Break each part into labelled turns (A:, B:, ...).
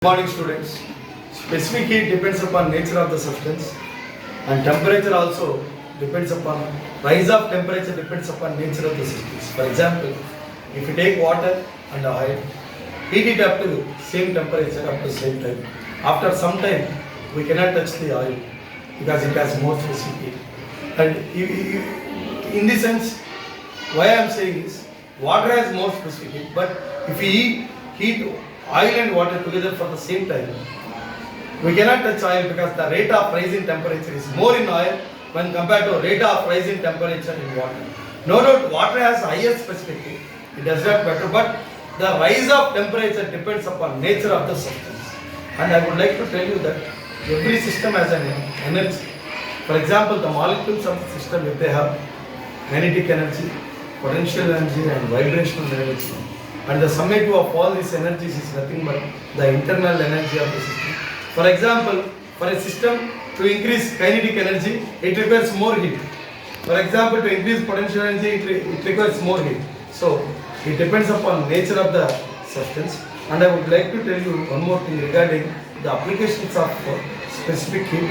A: Good morning students. Specific heat depends upon nature of the substance and temperature also depends upon rise of temperature depends upon nature of the substance. For example, if you take water and oil, heat it up to same temperature up to same time. After some time, we cannot touch the oil because it has more specific heat. And in this sense, why I am saying is water has more specific heat, but if we heat oil and water together for the same time, we cannot touch oil because the rate of rise in temperature is more in oil when compared to rate of rise in temperature in water. No doubt water has higher specific heat, it does not matter, but the rise of temperature depends upon nature of the substance. And I would like to tell you that every system has an energy. For example, the molecules of the system, if they have kinetic energy, potential energy and vibrational energy, and the summative of all these energies is nothing but the internal energy of the system. For example, for a system to increase kinetic energy, it requires more heat. For example, to increase potential energy, it requires more heat. So, it depends upon nature of the substance. And I would like to tell you one more thing regarding the applications of specific heat.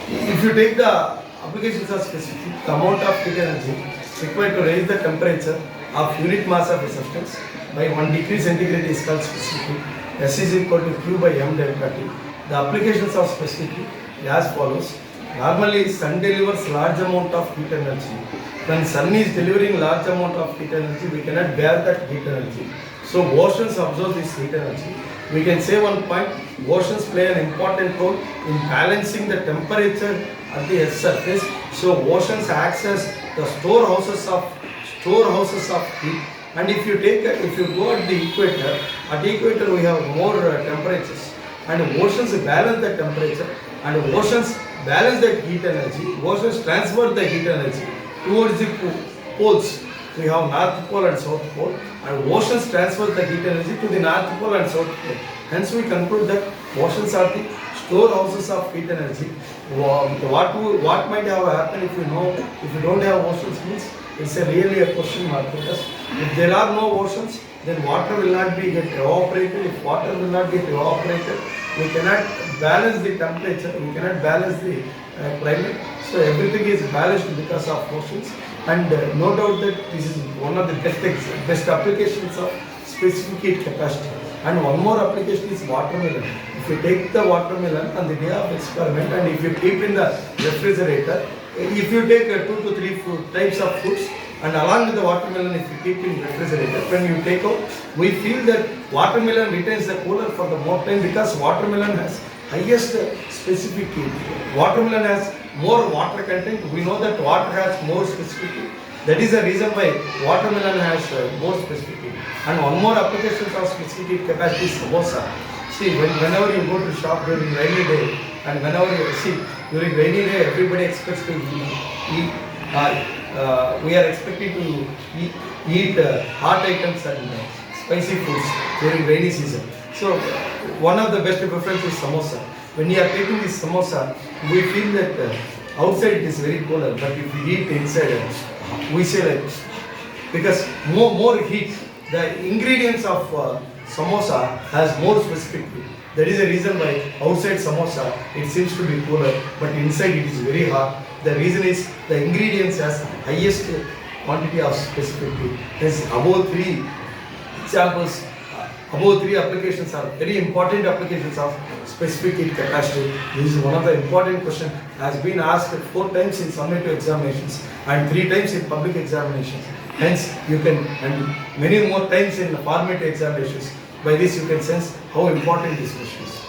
A: If you take the applications of specific heat, the amount of heat energy required to raise the temperature of unit mass of a substance by 1 degree centigrade is called specific heat. S is equal to Q by M delta T. The applications of specific heat as follows. Normally, sun delivers large amount of heat energy. When sun is delivering large amount of heat energy, we cannot bear that heat energy. So oceans absorb this heat energy. We can say one point, oceans play an important role in balancing the temperature at the Earth's surface. So oceans acts as the storehouses of heat. And if you go at the equator we have more temperatures, and oceans balance the temperature, and oceans balance the heat energy. Oceans transfer the heat energy towards the poles. We have North Pole and South Pole, and oceans transfer the heat energy to the North Pole and South Pole. Hence we conclude that oceans are the storehouses of heat energy. What might have happened if you don't have oceans means it's really a question mark, because if there are no oceans, then water will not be get evaporated. If water will not get evaporated, we cannot balance the temperature, we cannot balance the climate. So everything is balanced because of oceans, and no doubt that this is one of the best applications of specific heat capacity. And one more application is watermelon. If you take the watermelon on the day of experiment and if you keep in the refrigerator, if you take 2 to 3 types of fruits and along with the watermelon, if you keep in refrigerator, when you take out, we feel that watermelon retains the cooler for the more time because watermelon has highest specific heat. Watermelon has more water content. We know that water has more specific heat. That is the reason why watermelon has more specific heat. And one more application of specific heat capacity is samosa. See, whenever you go to shop during rainy day, and whenever you see during rainy day, everybody expects to eat. We are expecting to eat hot items and spicy foods during rainy season. So one of the best preference is samosa. When you are taking this samosa, we feel that outside it is very cooler, but if we eat inside, we say like, because more heat, the ingredients of samosa has more specific heat. That is the reason why outside samosa it seems to be cooler, but inside it is very hot. The reason is the ingredients has highest quantity of specific heat. Hence above 3 examples, above 3 applications are very important applications of specific heat capacity. This is one of the important questions, has been asked 4 times in summative examinations and 3 times in public examinations. Hence you can, and many more times in formative examinations. By this you can sense how important this question is.